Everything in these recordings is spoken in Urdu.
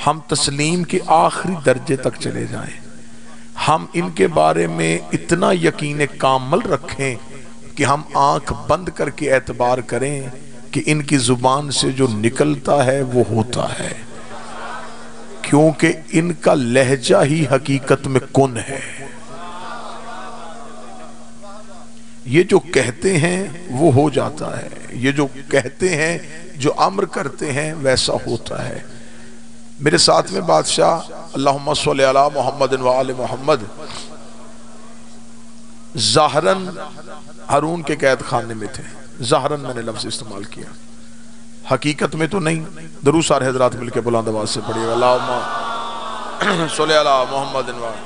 ہم تسلیم کے آخری درجے تک چلے جائیں، ہم ان کے بارے میں اتنا یقین کامل رکھیں کہ ہم آنکھ بند کر کے اعتبار کریں کہ ان کی زبان سے جو نکلتا ہے وہ ہوتا ہے، کیونکہ ان کا لہجہ ہی حقیقت میں کن ہے۔ یہ جو کہتے ہیں وہ ہو جاتا ہے، یہ جو کہتے ہیں، جو امر کرتے ہیں ویسا ہوتا ہے۔ میرے ساتھ میں بادشاہ اللہم صلی علی محمد و آل محمد ظاہراً ہارون کے قید خانے میں تھے، ظاہراً میں نے لفظ استعمال کیا، حقیقت میں تو نہیں۔ درود سارے حضرات مل کے بلند آواز سے پڑھیے گا، اللہم صلی علی محمد و آل۔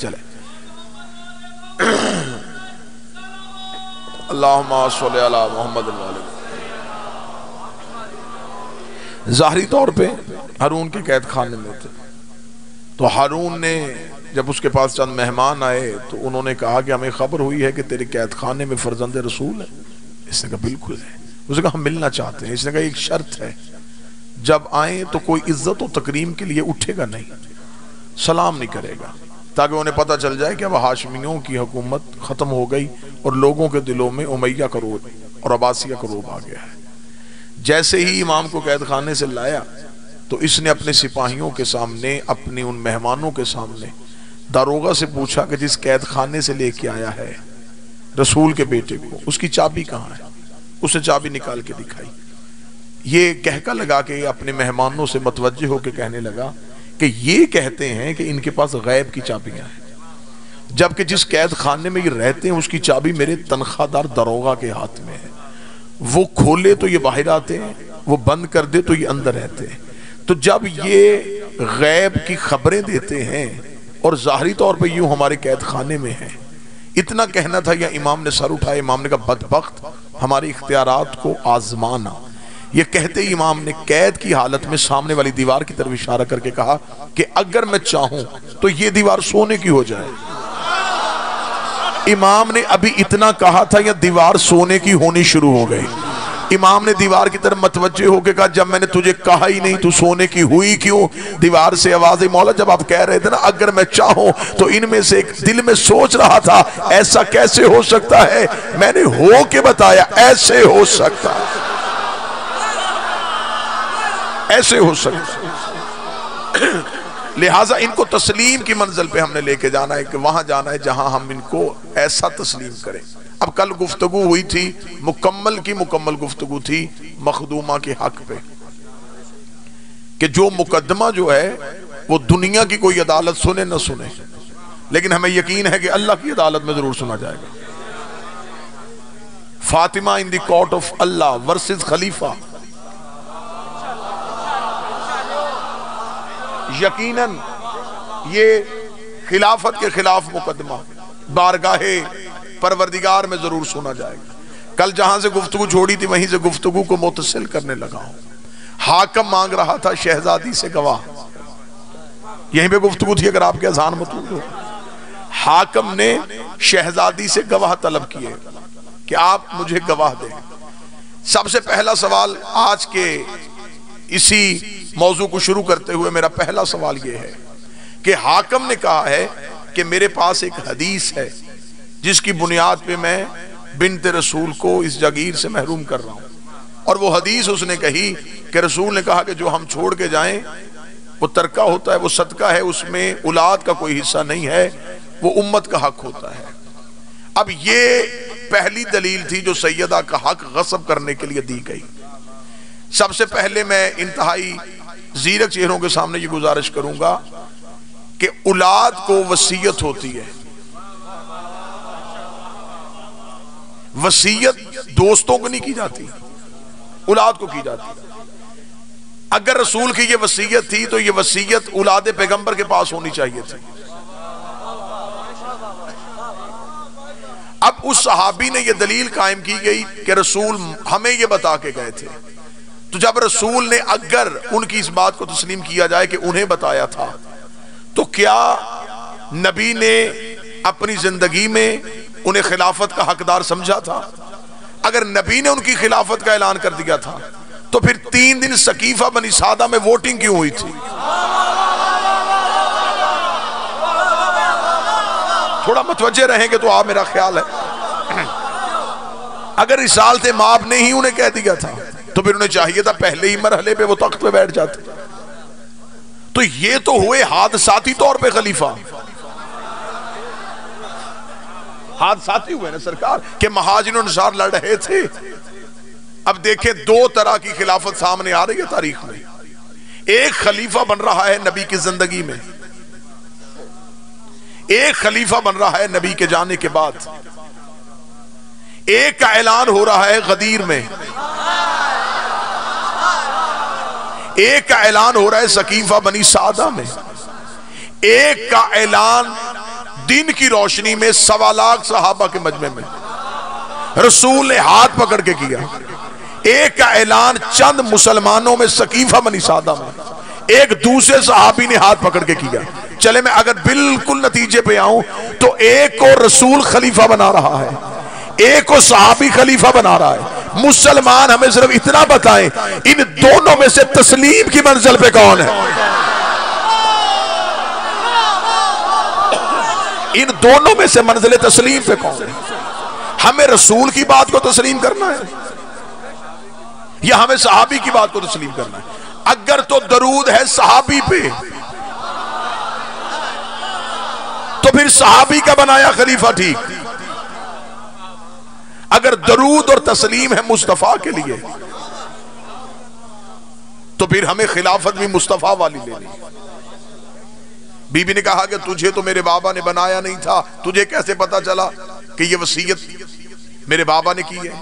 چلے اللہم صلی علی محمد و آل۔ ظاہری طور پہ ہارون کے قید خانے میں تھے، تو ہارون نے جب اس کے پاس چند مہمان آئے تو انہوں نے کہا کہ ہمیں خبر ہوئی ہے کہ تیرے قید خانے میں فرزند رسول ہے۔ اس نے کہا بالکل ہے۔ اس نے کہا ہم ملنا چاہتے ہیں۔ اس نے کہا ایک شرط ہے، جب آئیں تو کوئی عزت و تکریم کے لیے اٹھے گا نہیں، سلام نہیں کرے گا، تاکہ انہیں پتہ چل جائے کہ اب ہاشمیوں کی حکومت ختم ہو گئی اور لوگوں کے دلوں میں امیہ کا روب اور عباسیہ کا روب آ گیا ہے۔ جیسے ہی امام کو قید خانے سے لایا تو اس نے اپنے سپاہیوں کے سامنے، اپنی ان مہمانوں کے سامنے داروغہ سے پوچھا کہ جس قید خانے سے لے کے آیا ہے رسول کے بیٹے کو، اس کی چابی کہاں ہے؟ اس نے چابی نکال کے دکھائی۔ یہ کہکا لگا کے اپنے مہمانوں سے متوجہ ہو کے کہنے لگا کہ یہ کہتے ہیں کہ ان کے پاس غیب کی چابیاں ہیں، جبکہ جس قید خانے میں یہ رہتے ہیں اس کی چابی میرے تنخواہ دار داروغہ کے ہاتھ میں ہے، وہ کھولے تو یہ باہر آتے ہیں، وہ بند کر دے تو یہ اندر رہتے ہیں۔ تو جب یہ غیب کی خبریں دیتے ہیں اور ظاہری طور پہ یوں ہمارے قید خانے میں ہیں، اتنا کہنا تھا یا امام نے سر اٹھائے، امام نے کہا بدبخت، ہماری اختیارات کو آزمانا۔ یہ کہتے ہی امام نے قید کی حالت میں سامنے والی دیوار کی طرف اشارہ کر کے کہا کہ اگر میں چاہوں تو یہ دیوار سونے کی ہو جائے۔ امام نے ابھی اتنا کہا تھا یا دیوار سونے کی ہونی شروع ہو گئی۔ امام نے دیوار کی طرف متوجہ ہو کے کہا جب میں نے تجھے کہا ہی نہیں تو سونے کی ہوئی کیوں؟ دیوار سے آواز آئی، مولا جب آپ کہہ رہے تھے نا اگر میں چاہوں تو ان میں سے ایک دل میں سوچ رہا تھا ایسا کیسے ہو سکتا ہے، میں نے ہو کے بتایا ایسے ہو سکتا ہے، ایسے ہو سکتا ہے۔ لہٰذا ان کو تسلیم کی منزل پہ ہم نے لے کے جانا ہے کہ وہاں جانا ہے جہاں ہم ان کو ایسا تسلیم کریں۔ اب کل گفتگو ہوئی تھی، مکمل کی مکمل گفتگو تھی مخدومہ کے حق پہ، کہ جو مقدمہ جو ہے وہ دنیا کی کوئی عدالت سنے نہ سنے، لیکن ہمیں یقین ہے کہ اللہ کی عدالت میں ضرور سنا جائے گا۔ Fatima in the court of Allah versus Khalifa, یقیناً یہ خلافت کے خلاف مقدمہ بارگاہ پروردگار میں ضرور سنا جائے گا۔ کل جہاں سے گفتگو چھوڑی تھی وہیں سے گفتگو کو متصل کرنے لگا ہوں۔ حاکم مانگ رہا تھا شہزادی سے گواہ، یہیں پہ گفتگو تھی اگر آپ کے اذان مطلوب ہو۔ حاکم نے شہزادی سے گواہ طلب کیے کہ آپ مجھے گواہ دیں۔ سب سے پہلا سوال آج کے اسی موضوع کو شروع کرتے ہوئے میرا پہلا سوال یہ ہے کہ حاکم نے کہا ہے کہ میرے پاس ایک حدیث ہے جس کی بنیاد پہ میں بنت رسول کو اس جاگیر سے محروم کر رہا ہوں، اور وہ حدیث اس نے کہی کہ رسول نے کہا کہ جو ہم چھوڑ کے جائیں وہ ترکہ ہوتا ہے، وہ صدقہ ہے، اس میں اولاد کا کوئی حصہ نہیں ہے، وہ امت کا حق ہوتا ہے۔ اب یہ پہلی دلیل تھی جو سیدہ کا حق غصب کرنے کے لیے دی گئی۔ سب سے پہلے میں انتہائی زیرک چہروں کے سامنے یہ گزارش کروں گا کہ اولاد کو وصیت ہوتی ہے، وصیت دوستوں کو نہیں کی جاتی، اولاد کو کی جاتی۔ اگر رسول کی یہ وصیت تھی تو یہ وصیت اولاد پیغمبر کے پاس ہونی چاہیے تھی۔ اب اس صحابی نے یہ دلیل قائم کی گئی کہ رسول ہمیں یہ بتا کے گئے تھے تو جب رسول نے اگر ان کی اس بات کو تسلیم کیا جائے کہ انہیں بتایا تھا، تو کیا نبی نے اپنی زندگی میں انہیں خلافت کا حقدار سمجھا تھا؟ اگر نبی نے ان کی خلافت کا اعلان کر دیا تھا تو پھر 3 دن سقیفہ بنی سعدہ میں ووٹنگ کیوں ہوئی تھی؟ تھوڑا متوجہ رہیں گے تو آپ میرا خیال ہے، اگر رسالت مآب نے ہی انہیں کہہ دیا تھا تو پھر انہیں چاہیے تھا پہلے ہی مرحلے پہ وہ تخت پہ بیٹھ جاتے۔ تو یہ تو ہوئے حادثاتی طور پہ خلیفہ، حادثاتی ہوئے نا سرکار کہ مہاجرین و انصار لڑ رہے تھے۔ اب دیکھیں 2 طرح کی خلافت سامنے آ رہی ہے تاریخ میں۔ ایک خلیفہ بن رہا ہے نبی کی زندگی میں، ایک خلیفہ بن رہا ہے نبی کے جانے کے بعد، ایک کا اعلان ہو رہا ہے غدیر میں، ایک کا اعلان ہو رہا ہے سقیفہ بنی سعدہ میں، ایک کا اعلان دن کی روشنی میں 1.25 لاکھ صحابہ کے مجمع میں رسول نے ہاتھ پکڑ کے کیا، ایک کا اعلان چند مسلمانوں میں سقیفہ بنی سعدہ میں، ایک دوسرے صحابی نے ہاتھ پکڑ کے کیا۔ چلے میں اگر بالکل نتیجے پہ آؤں تو ایک کو رسول خلیفہ بنا رہا ہے، ایک کو صحابی خلیفہ بنا رہا ہے۔ مسلمان ہمیں صرف اتنا بتائیں ان دونوں میں سے تسلیم کی منزل پہ کون ہے؟ ان دونوں میں سے منزل تسلیم پہ کون ہے؟ ہمیں رسول کی بات کو تسلیم کرنا ہے یا ہمیں صحابی کی بات کو تسلیم کرنا ہے؟ اگر تو درود ہے صحابی پہ تو پھر صحابی کا بنایا خلیفہ ٹھیک، اگر درود اور تسلیم ہے مصطفیٰ کے لیے تو پھر ہمیں خلافت بھی مصطفیٰ والی لینی۔ بی بی نے کہا کہ تجھے تو میرے بابا نے بنایا نہیں تھا، تجھے کیسے پتا چلا کہ یہ وصیت میرے بابا نے کی ہے؟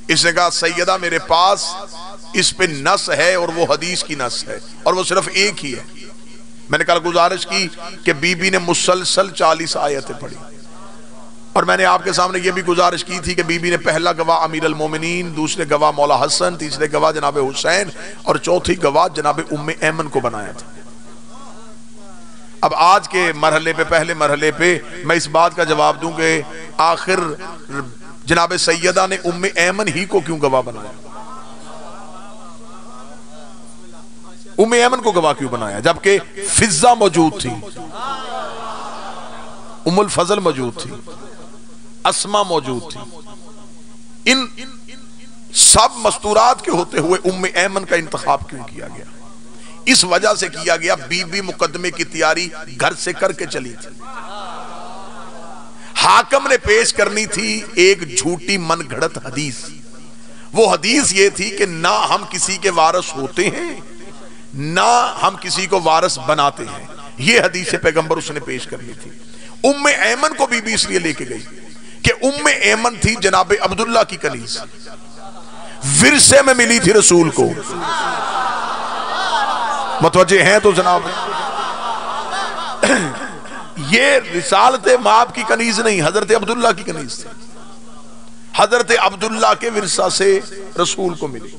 اس نے کہا سیدہ میرے پاس اس پہ نص ہے اور وہ حدیث کی نص ہے اور وہ صرف ایک ہی ہے۔ میں نے کل گزارش کی کہ بی بی نے مسلسل 40 آیتیں پڑھی، اور میں نے آپ کے سامنے یہ بھی گزارش کی تھی کہ بی بی نے پہلا گواہ امیر المومنین، دوسرے گواہ مولا حسن، تیسرے گواہ جناب حسین اور چوتھی گواہ جناب ام ایمن کو بنایا تھا۔ اب آج کے مرحلے پہ، پہلے مرحلے پہ میں اس بات کا جواب دوں کہ آخر جناب سیدہ نے ام ایمن ہی کو کیوں گواہ بنایا؟ ام ایمن کو گواہ کیوں بنایا جبکہ فضہ موجود تھی، ام الفضل موجود تھی، اسما موجود تھی؟ ان سب مستورات کے ہوتے ہوئے ام ایمن کا انتخاب کیوں کیا گیا؟ اس وجہ سے کیا گیا بی بی مقدمے کی تیاری گھر سے کر کے چلی تھی۔ حاکم نے پیش کرنی تھی ایک جھوٹی من گھڑت حدیث، وہ حدیث یہ تھی کہ نہ ہم کسی کے وارث ہوتے ہیں نہ ہم کسی کو وارث بناتے ہیں، یہ حدیث پیغمبر اس نے پیش کرنی تھی۔ ام ایمن کو بی بی اس لیے لے کے گئی کہ ام ایمن تھی جناب عبداللہ کی کنیز، ورثے میں ملی تھی رسول کو۔ متوجہ ہیں تو جناب، یہ رسالت مآب کی کنیز نہیں، حضرت عبداللہ کی کنیز تھی۔ حضرت عبداللہ کے ورثہ سے رسول کو ملی،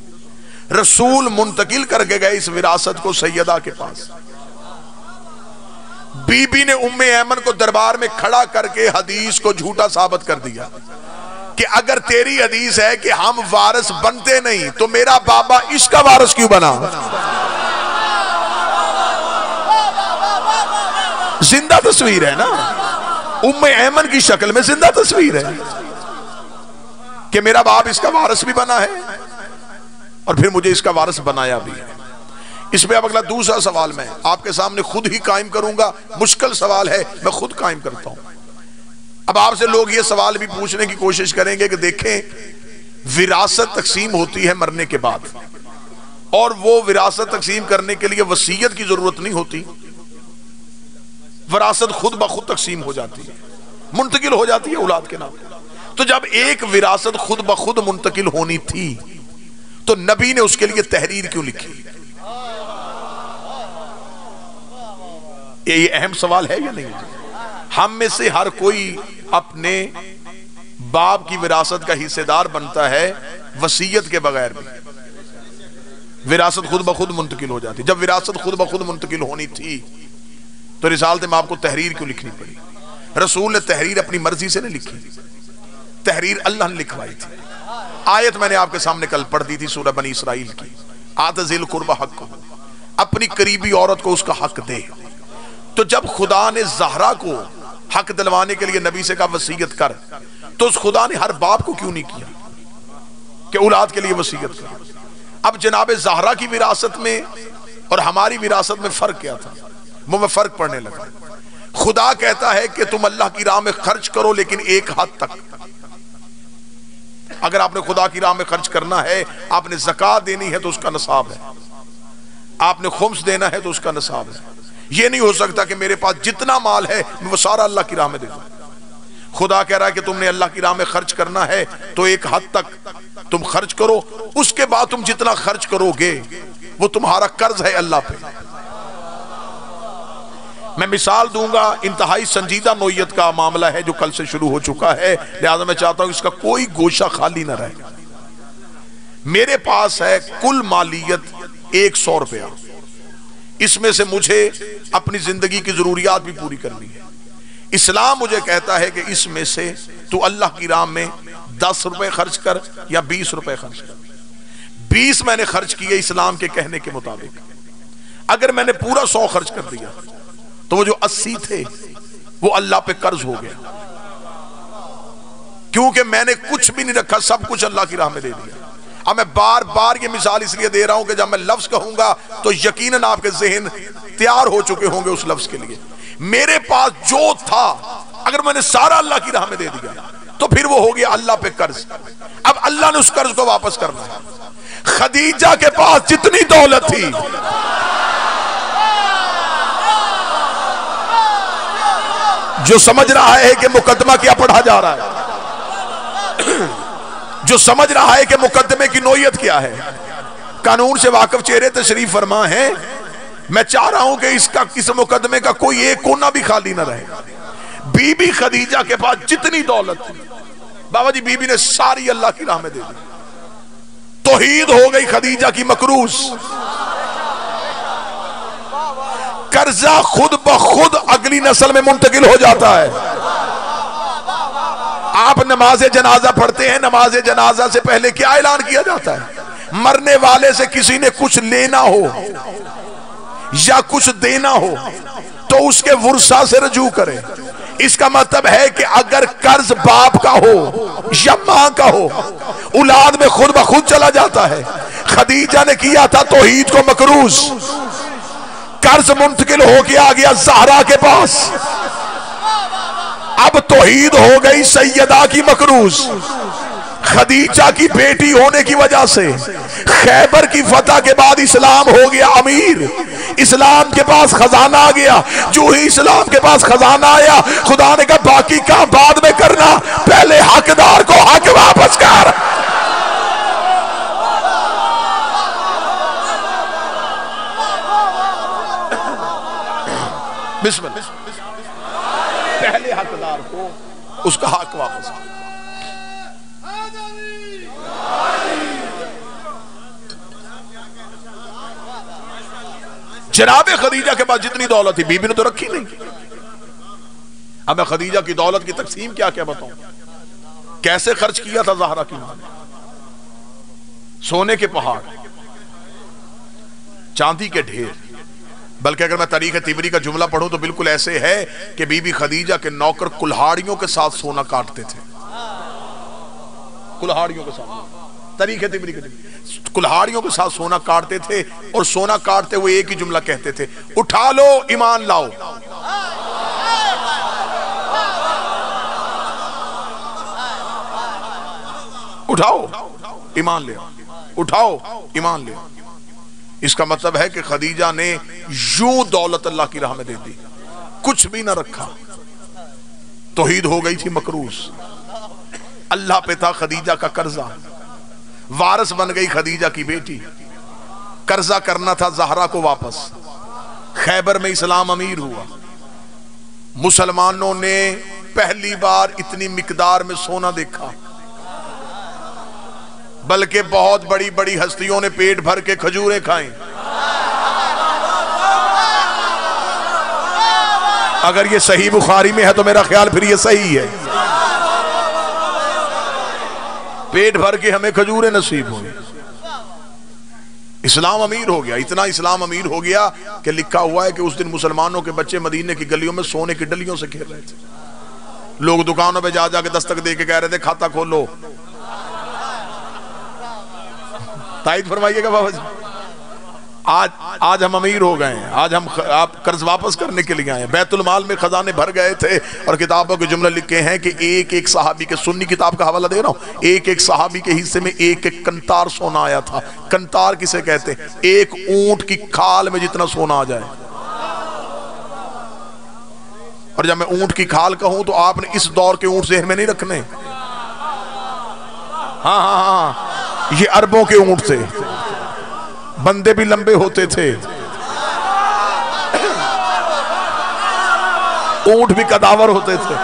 رسول منتقل کر کے گئے اس وراثت کو سیدہ کے پاس۔ بی بی نے ام ایمن کو دربار میں کھڑا کر کے حدیث کو جھوٹا ثابت کر دیا کہ اگر تیری حدیث ہے کہ ہم وارث بنتے نہیں تو میرا بابا اس کا وارث کیوں بنا؟ زندہ تصویر ہے نا، ام ایمن کی شکل میں زندہ تصویر ہے کہ میرا باپ اس کا وارث بھی بنا ہے اور پھر مجھے اس کا وارث بنایا بھی ہے۔ اس میں اب اگلا دوسرا سوال میں آپ کے سامنے خود ہی قائم کروں گا، مشکل سوال ہے، میں خود قائم کرتا ہوں۔ اب آپ سے لوگ یہ سوال بھی پوچھنے کی کوشش کریں گے کہ دیکھیں وراثت تقسیم ہوتی ہے مرنے کے بعد، اور وہ وراثت تقسیم کرنے کے لیے وصیت کی ضرورت نہیں ہوتی، وراثت خود بخود تقسیم ہو جاتی ہے، منتقل ہو جاتی ہے اولاد کے نام۔ تو جب ایک وراثت خود بخود منتقل ہونی تھی تو نبی نے اس کے لیے تحریر کیوں لکھی؟ یہ اہم سوال ہے یا نہیں؟ ہم میں سے ہر کوئی اپنے باپ کی وراثت کا حصے دار بنتا ہے وصیت کے بغیر بھی، وراثت خود بخود منتقل ہو جاتی. جب وراثت خود بخود منتقل ہونی تھی تو رسالت میں آپ کو تحریر کیوں لکھنی پڑی؟ رسول نے تحریر اپنی مرضی سے نہیں لکھی، تحریر اللہ نے لکھوائی تھی. آیت میں نے آپ کے سامنے کل پڑھ دی تھی سورہ بنی اسرائیل کی، آت ذی القربى حق، اپنی قریبی عورت کو اس کا حق دے. تو جب خدا نے زہرا کو حق دلوانے کے لیے نبی سے کہا وصیت کر، تو اس خدا نے ہر باپ کو کیوں نہیں کیا کہ اولاد کے لیے وصیت کر؟ اب جناب زہرا کی وراثت میں اور ہماری وراثت میں فرق کیا تھا؟ وہ میں فرق پڑنے لگا. خدا کہتا ہے کہ تم اللہ کی راہ میں خرچ کرو لیکن ایک حد تک. اگر آپ نے خدا کی راہ میں خرچ کرنا ہے، آپ نے زکوٰۃ دینی ہے تو اس کا نصاب ہے، آپ نے خمس دینا ہے تو اس کا نصاب ہے. یہ نہیں ہو سکتا کہ میرے پاس جتنا مال ہے وہ سارا اللہ کی راہ میں دے دوں. خدا کہہ رہا ہے کہ تم نے اللہ کی راہ میں خرچ کرنا ہے تو ایک حد تک تم خرچ کرو، اس کے بعد تم جتنا خرچ کرو گے وہ تمہارا قرض ہے اللہ پہ. میں مثال دوں گا، انتہائی سنجیدہ نوعیت کا معاملہ ہے جو کل سے شروع ہو چکا ہے، لہذا میں چاہتا ہوں اس کا کوئی گوشہ خالی نہ رہے. میرے پاس ہے کل مالیت 100 روپیہ، اس میں سے مجھے اپنی زندگی کی ضروریات بھی پوری کرنی ہے. اسلام مجھے کہتا ہے کہ اس میں سے تو اللہ کی راہ میں 10 روپے خرچ کر یا 20 روپے خرچ کر. 20 میں نے خرچ کیے اسلام کے کہنے کے مطابق. اگر میں نے پورا 100 خرچ کر دیا تو وہ جو 80 تھے وہ اللہ پہ قرض ہو گیا، کیونکہ میں نے کچھ بھی نہیں رکھا، سب کچھ اللہ کی راہ میں دے دیا. اب میں بار بار یہ مثال اس لیے دے رہا ہوں کہ جب میں لفظ کہوں گا تو یقیناً آپ کے ذہن تیار ہو چکے ہوں گے اس لفظ کے لیے. میرے پاس جو تھا اگر میں نے سارا اللہ کی راہ میں دے دیا تو پھر وہ ہو گیا اللہ پہ قرض. اب اللہ نے اس قرض کو واپس کرنا ہے. خدیجہ کے پاس جتنی دولت تھی جو سمجھ رہا ہے کہ مقدمہ کیا پڑھا جا رہا ہے، جو سمجھ رہا ہے کہ مقدمے کی نوعیت کیا ہے، قانون سے واقف چہرے تشریف فرما ہے. میں چاہ رہا ہوں کہ اس مقدمے کا کوئی ایک کونا بھی خالی نہ رہے. بی بی خدیجہ کے پاس جتنی دولت تھی بابا جی بی بی نے ساری اللہ کی راہ میں دے دی. توحید ہو گئی خدیجہ کی مکروز. قرضہ خود بخود اگلی نسل میں منتقل ہو جاتا ہے. آپ نماز جنازہ پڑھتے ہیں، نماز جنازہ سے پہلے کیا اعلان کیا جاتا ہے؟ مرنے والے سے کسی نے کچھ لینا ہو یا کچھ دینا ہو تو اس کے ورثہ سے رجوع کرے. اس کا مطلب ہے کہ اگر قرض باپ کا ہو یا ماں کا ہو اولاد میں خود بخود چلا جاتا ہے. خدیجہ نے کیا تھا توحید کو مکروز، قرض منتقل ہو کے آ گیا زہرا کے پاس. اب توحید ہو گئی سیدہ کی مکروز. خدیجہ کی بیٹی ہونے کی وجہ سے خیبر کی فتح کے بعد اسلام ہو گیا امیر. اسلام کے پاس خزانہ آ گیا. جو ہی اسلام کے پاس خزانہ آیا خدا نے کہا باقی کام بعد میں کرنا، پہلے حقدار کو حق واپس کر. بسم اللہ. پہلے حقدار کو اس کا حق واپس کر. جناب خدیجہ کے پاس جتنی دولت تھی بی بی نے تو رکھی نہیں. اب میں خدیجہ کی دولت کی تقسیم کیا بتاؤں، کیسے خرچ کیا تھا زہرا کی ماں نے. سونے کے پہاڑ، چاندی کے ڈھیر. بلکہ اگر میں تاریخ طبری کا جملہ پڑھوں تو بالکل ایسے ہے کہ بی بی خدیجہ کے نوکر کلہاڑیوں کے ساتھ سونا کاٹتے تھے. کلہاڑیوں کے ساتھ تاریخ طبری کے کلہاڑیوں کے ساتھ سونا کاٹتے تھے، اور سونا کاٹتے ہوئے ایک ہی جملہ کہتے تھے، اٹھا لو ایمان لاؤ. اٹھاؤ ایمان لے، اٹھاؤ ایمان لے. اس کا مطلب ہے کہ خدیجہ نے یوں دولت اللہ کی راہ میں دے دی، کچھ بھی نہ رکھا. توحید ہو گئی تھی مکروز. اللہ پہ تھا خدیجہ کا قرضہ، وارث بن گئی خدیجہ کی بیٹی. قرضہ کرنا تھا زہرا کو واپس. خیبر میں اسلام امیر ہوا. مسلمانوں نے پہلی بار اتنی مقدار میں سونا دیکھا. بلکہ بہت بڑی بڑی ہستیوں نے پیٹ بھر کے کھجوریں کھائیں. اگر یہ صحیح بخاری میں ہے تو میرا خیال پھر یہ صحیح ہے. پیٹ بھر کے ہمیں کھجوریں نصیب ہوئی. اسلام امیر ہو گیا. اتنا اسلام امیر ہو گیا کہ لکھا ہوا ہے کہ اس دن مسلمانوں کے بچے مدینے کی گلیوں میں سونے کی ڈلیوں سے کھیل رہے تھے. لوگ دکانوں پہ جا جا کے دستک دے کے کہہ رہے تھے کھاتا کھولو. تائید فرمائیے گا بابا جی. آج ہم امیر ہو گئے ہیں. آج ہم آپ قرض واپس کرنے کے لیے آئے ہیں. بیت المال میں خزانے بھر گئے تھے اور کتابوں کے جملے لکھے ہیں کہ ایک ایک صحابی کے, سنی کتاب کا حوالہ دے رہا ہوں, ایک ایک صحابی کے حصے میں ایک ایک کنتار سونا آیا تھا. کنتار کسے کہتے ہیں؟ ایک اونٹ کی کھال میں جتنا سونا آ جائے. اور جب میں اونٹ کی کھال کہوں تو آپ نے اس دور کے اونٹ ذہن میں نہیں رکھنے. ہاں یہ عربوں کے اونٹ تھے. بندے بھی لمبے ہوتے تھے, اونٹ بھی قداور ہوتے تھے.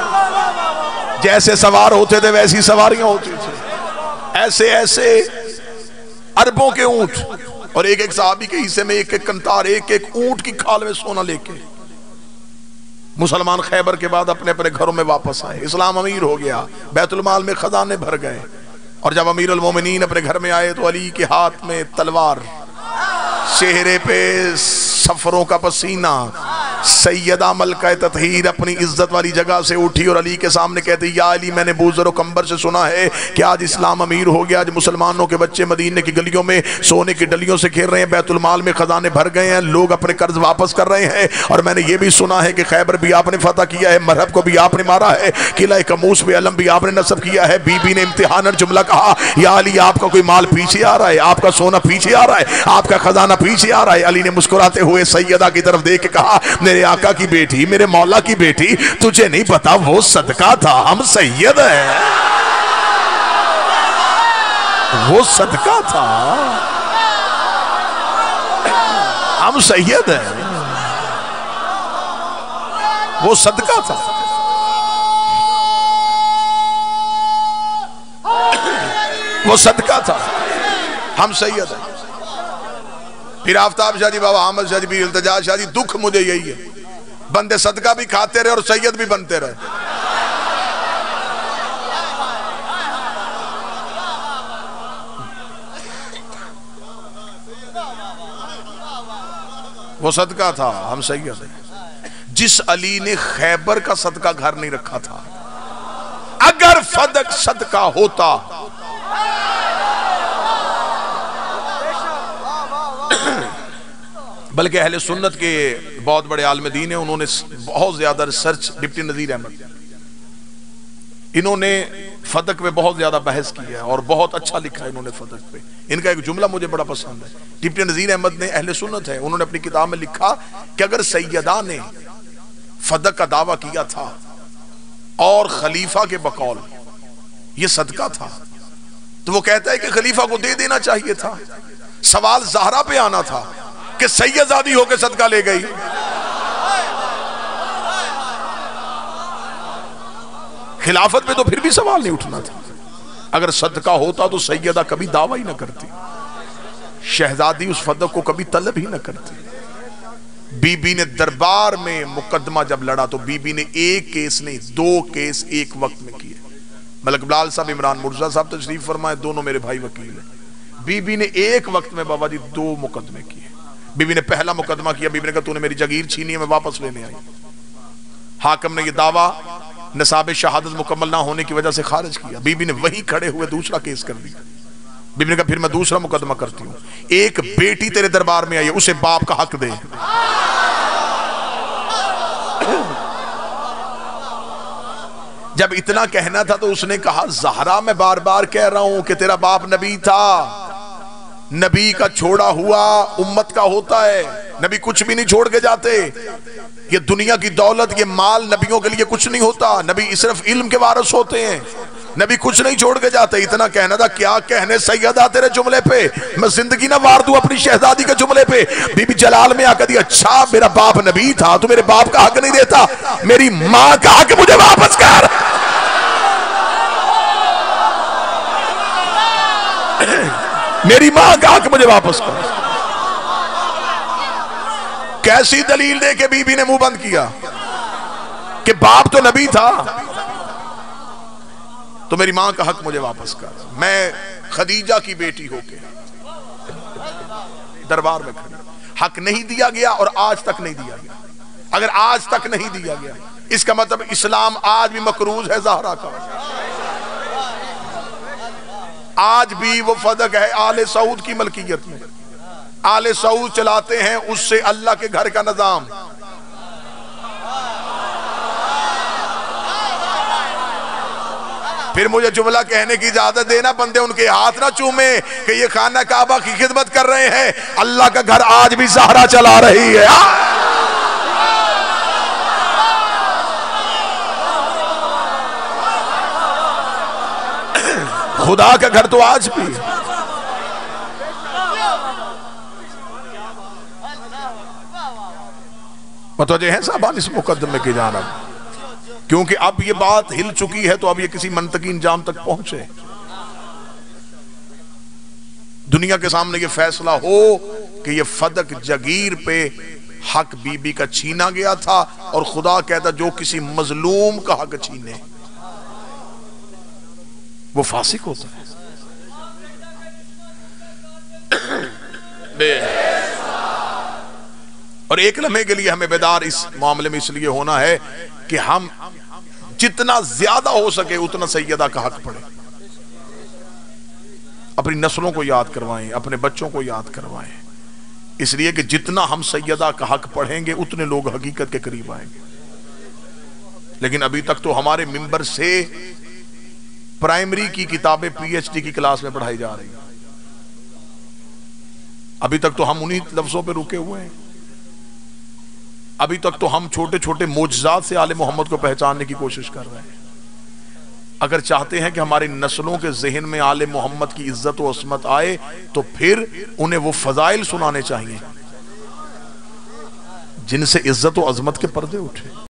جیسے سوار ہوتے تھے ویسی سواریاں ہوتی تھی. ایسے ایسے عربوں کے اونٹ. اور ایک ایک صحابی کے حصے میں ایک ایک کنتار, ایک ایک اونٹ کی کھال میں سونا لے کے مسلمان خیبر کے بعد اپنے اپنے گھروں میں واپس آئے. اسلام امیر ہو گیا. بیت المال میں خزانے بھر گئے. اور جب امیر المومنین اپنے گھر میں آئے تو علی کے ہاتھ میں تلوار, چہرے پہ سفروں کا پسینہ. سیدہ ملکہ تطہیر اپنی عزت والی جگہ سے اٹھی اور علی کے سامنے کہتی یا علی میں نے بوزر و کمبر سے سنا ہے کہ آج اسلام امیر ہو گیا. آج مسلمانوں کے بچے مدینے کی گلیوں میں سونے کی ڈلیوں سے کھیل رہے ہیں. بیت المال میں خزانے بھر گئے ہیں. لوگ اپنے قرض واپس کر رہے ہیں. اور میں نے یہ بھی سنا ہے کہ خیبر بھی آپ نے فتح کیا ہے, مرہب کو بھی آپ نے مارا ہے, قلعہ کموس پہ علم بھی آپ نے نصب کیا ہے. بی بی نے امتحاناً جملہ کہا یا علی آپ کا کوئی مال پیچھے آ رہا ہے, آپ کا سونا پیچھے آ رہا ہے, آپ کا خزانہ پیچھے آ رہا ہے. علی نے مسکراتے ہوئے سیدہ کی طرف دیکھ کے کہا میرے آقا کی بیٹی, میرے مولا کی بیٹی, تجھے نہیں پتا وہ صدقہ تھا, ہم سید ہیں. وہ صدقہ تھا, ہم سید ہیں. وہ صدقہ تھا. وہ صدقہ تھا, ہم سید ہیں. پھر آفتاب شاہ جی, بابا احمد شاہ جی, بھی التجا شاہ جی, دکھ مجھے یہی ہے بندے صدقہ بھی کھاتے رہے اور سید بھی بنتے رہے. وہ صدقہ تھا, ہم سید ہیں. جس علی نے خیبر کا صدقہ گھر نہیں رکھا تھا, اگر صدقہ ہوتا بلکہ اہل سنت کے بہت بڑے عالم دین ہیں, انہوں نے بہت زیادہ ریسرچ, ڈپٹی نذیر احمد, انہوں نے فتق پہ بہت زیادہ بحث کیا ہے اور بہت اچھا لکھا ہے انہوں نے فتق پہ. ان کا ایک جملہ مجھے بڑا پسند ہے. ڈپٹی نذیر احمد نے, اہل سنت ہے, انہوں نے اپنی کتاب میں لکھا کہ اگر سیدہ نے فتق کا دعویٰ کیا تھا اور خلیفہ کے بقول یہ صدقہ تھا تو وہ کہتا ہے کہ خلیفہ کو دے دینا چاہیے تھا. سوال زہرا پہ آنا تھا کہ سیدزادی ہو کے صدقہ لے گئی. خلافت میں تو پھر بھی سوال نہیں اٹھنا تھا. اگر صدقہ ہوتا تو سیدہ کبھی دعویٰ ہی نہ کرتی, شہزادی اس فتق کو کبھی طلب ہی نہ کرتی. بی بی نے دربار میں مقدمہ جب لڑا تو بی بی نے ایک کیس نہیں 2 کیس ایک وقت میں کیے. ملک بلال صاحب, عمران مرزا صاحب تشریف فرمائے, دونوں میرے بھائی وکیل ہیں. بی بی نے ایک وقت میں بابا جی 2 مقدمے کیے. بی بی نے پہلا مقدمہ کیا, بی بی نے کہا تو نے میری جگیر چھینی ہے, میں واپس لینے آئی. حاکم نے یہ دعویٰ نصاب شہادت مکمل نہ ہونے کی وجہ سے خارج کیا. بی بی نے وہی کھڑے ہوئے دوسرا کیس کر دیا. بی بی نے کہا پھر میں دوسرا مقدمہ کرتی ہوں, ایک بیٹی تیرے دربار میں آئی ہے, اسے باپ کا حق دے. جب اتنا کہنا تھا تو اس نے کہا زہرا میں بار بار کہہ رہا ہوں کہ تیرا باپ نبی تھا, نبی کا چھوڑا ہوا امت کا ہوتا ہے, نبی کچھ بھی نہیں چھوڑ کے جاتے. یہ دنیا کی دولت, یہ مال نبیوں کے لیے کچھ نہیں ہوتا, نبی صرف علم کے وارث ہوتے ہیں, نبی کچھ نہیں چھوڑ کے جاتے. اتنا کہنا تھا, کیا کہنے سیدہ تیرے جملے پہ, میں زندگی نہ وار دوں اپنی شہزادی کے جملے پہ. بی بی جلال میں آ کر دی, اچھا میرا باپ نبی تھا تو میرے باپ کا حق نہیں دیتا, میری ماں کا حق مجھے واپس کر. میری ماں کا حق مجھے واپس کر. کیسی دلیل دے کے بی بی نے منہ بند کیا کہ باپ تو نبی تھا. تو میری ماں کا حق مجھے واپس کر. میں خدیجہ کی بیٹی ہو کے دربار میں کھڑی, حق نہیں دیا گیا اور آج تک نہیں دیا گیا. اگر آج تک نہیں دیا گیا اس کا مطلب اسلام آج بھی مقروض ہے زہرا کا. آج بھی وہ فدق ہے آل سعود کی ملکیت میں. آل سعود چلاتے ہیں اس سے اللہ کے گھر کا نظام. پھر مجھے جملہ کہنے کی اجازت دینا, بندے ان کے ہاتھ نہ چومے کہ یہ خانہ کعبہ کی خدمت کر رہے ہیں, اللہ کا گھر آج بھی زہرا چلا رہی ہے. خدا کا گھر تو آج بھی. متوجہ ہیں صاحبان اس مقدمے کی جانب, کیونکہ اب یہ بات ہل چکی ہے تو اب یہ کسی منطقی انجام تک پہنچے. دنیا کے سامنے یہ فیصلہ ہو کہ یہ فدق جگیر پہ حق بی بی کا چھینا گیا تھا, اور خدا کہتا جو کسی مظلوم کا حق چھینے وہ فاسق ہوتا ہے. اور ایک لمحے کے لیے ہمیں بیدار اس معاملے میں اس لیے ہونا ہے کہ ہم جتنا زیادہ ہو سکے اتنا سیدہ کا حق پڑھیں, اپنی نسلوں کو یاد کروائیں, اپنے بچوں کو یاد کروائیں, اس لیے کہ جتنا ہم سیدہ کا حق پڑھیں گے اتنے لوگ حقیقت کے قریب آئیں گے. لیکن ابھی تک تو ہمارے ممبر سے پرائمری کی کتابیں پی ایچ ڈی کی کلاس میں پڑھائی جا رہی ہیں. ابھی تک تو ہم انہی لفظوں پہ رکے ہوئے ہیں. ابھی تک تو ہم چھوٹے چھوٹے معجزات سے آل محمد کو پہچاننے کی کوشش کر رہے ہیں. اگر چاہتے ہیں کہ ہماری نسلوں کے ذہن میں آل محمد کی عزت و عظمت آئے تو پھر انہیں وہ فضائل سنانے چاہیے جن سے عزت و عظمت کے پردے اٹھے.